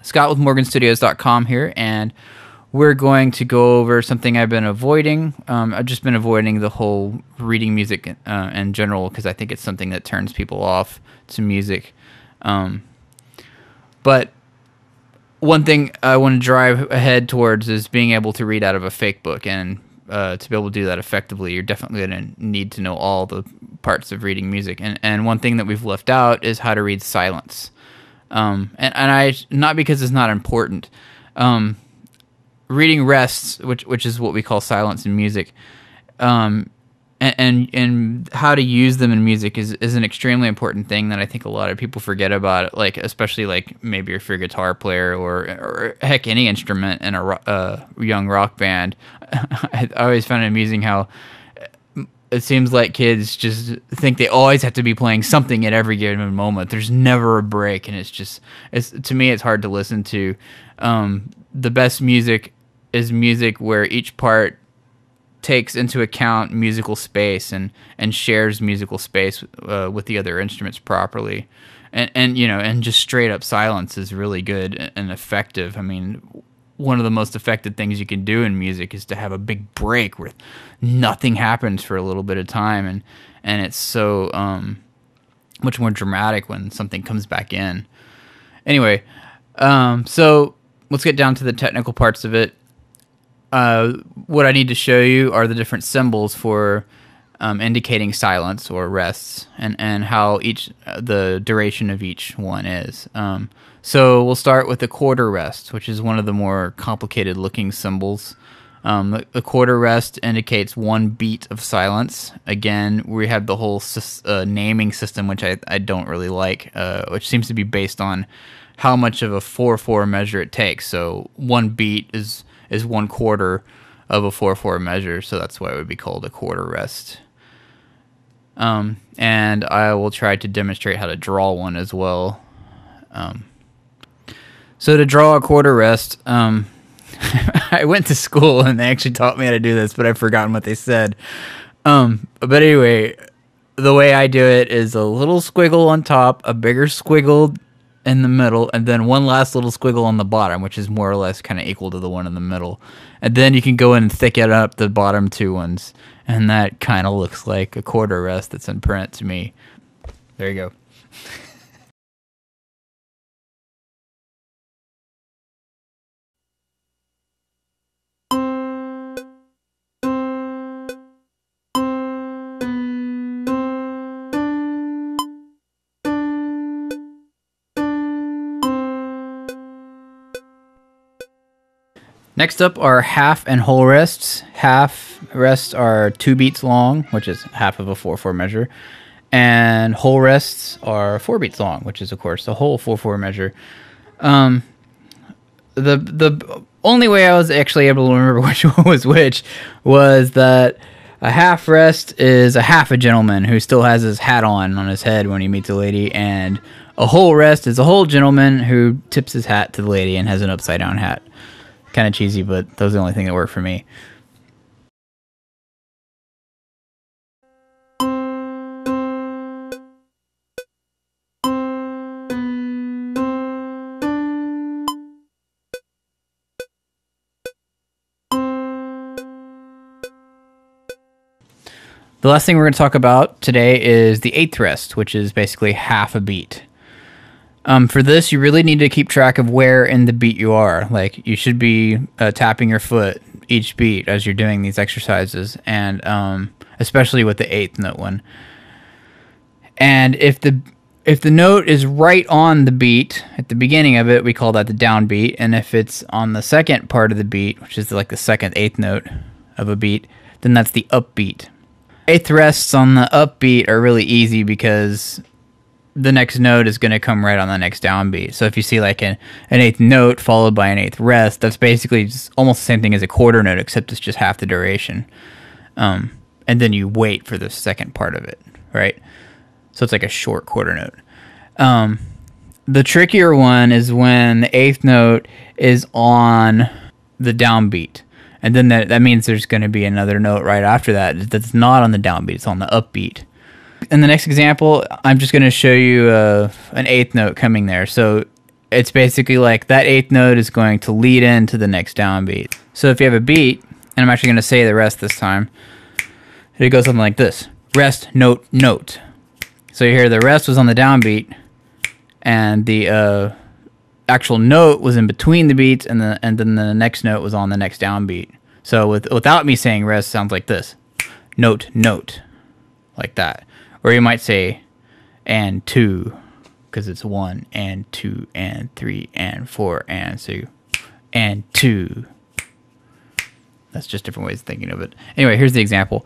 Scott with Morganstudios.com here, and we're going to go over something I've been avoiding. I've just been avoiding the whole reading music in general because I think it's something that turns people off to music. But one thing I want to drive ahead towards is being able to read out of a fake book, and to be able to do that effectively, you're definitely going to need to know all the parts of reading music. And one thing that we've left out is how to read silence. And I, not because it's not important. Reading rests, which is what we call silence in music, and how to use them in music is an extremely important thing that I think a lot of people forget about. Like, especially like maybe if you're a guitar player or heck, any instrument in a young rock band. I always found it amusing how it seems like kids just think they always have to be playing something at every given moment. There's never a break, and it's to me, it's hard to listen to. The best music is music where each part takes into account musical space and shares musical space with the other instruments properly. And just straight up silence is really good and effective. I mean, one of the most effective things you can do in music is to have a big break where nothing happens for a little bit of time, and it's so much more dramatic when something comes back in. Anyway, so let's get down to the technical parts of it. What I need to show you are the different symbols for indicating silence or rests, and how the duration of each one is. So we'll start with the quarter rest, which is one of the more complicated looking symbols. The quarter rest indicates one beat of silence. Again, we have the whole naming system, which I don't really like, which seems to be based on how much of a 4/4 measure it takes. So one beat is 1/4 of a 4/4 measure, so that's why it would be called a quarter rest. And I will try to demonstrate how to draw one as well. So to draw a quarter rest, I went to school and they actually taught me how to do this, but I've forgotten what they said. But anyway, the way I do it is a little squiggle on top, a bigger squiggle in the middle, and then one last little squiggle on the bottom, which is more or less kind of equal to the one in the middle. And then you can go in and thicken up the bottom two ones, and that kind of looks like a quarter rest that's in print to me. There you go. Next up are half and whole rests. Half rests are 2 beats long, which is half of a 4/4 measure. And whole rests are 4 beats long, which is, of course, the whole 4/4 measure. The only way I was actually able to remember which one was which was that a half rest is a half a gentleman who still has his hat on his head when he meets a lady, and a whole rest is a whole gentleman who tips his hat to the lady and has an upside-down hat. Kind of cheesy, but that was the only thing that worked for me. The last thing we're going to talk about today is the 8th rest, which is basically half a beat. For this, you really need to keep track of where in the beat you are. Like, you should be tapping your foot each beat as you're doing these exercises, and especially with the 8th note one. And if the note is right on the beat at the beginning of it, we call that the downbeat. And if it's on the second part of the beat, which is like the second 8th note of a beat, then that's the upbeat. 8th rests on the upbeat are really easy because the next note is going to come right on the next downbeat. So if you see like an 8th note followed by an 8th rest, that's basically just almost the same thing as a quarter note, except it's just half the duration. And then you wait for the second part of it, right? So it's like a short quarter note. The trickier one is when the 8th note is on the downbeat. And then that means there's going to be another note right after that that's not on the downbeat, it's on the upbeat. In the next example, I'm just going to show you an 8th note coming there. So it's basically like that eighth note is going to lead into the next downbeat. So if you have a beat, and I'm actually going to say the rest this time, it goes something like this. Rest, note, note. So you hear the rest was on the downbeat, and the actual note was in between the beats, and then the next note was on the next downbeat. So without me saying rest, sounds like this. Note, note. Like that. Or you might say, and 2, because it's 1, and 2, and 3, and 4, and 2, and 2. That's just different ways of thinking of it. Anyway, here's the example.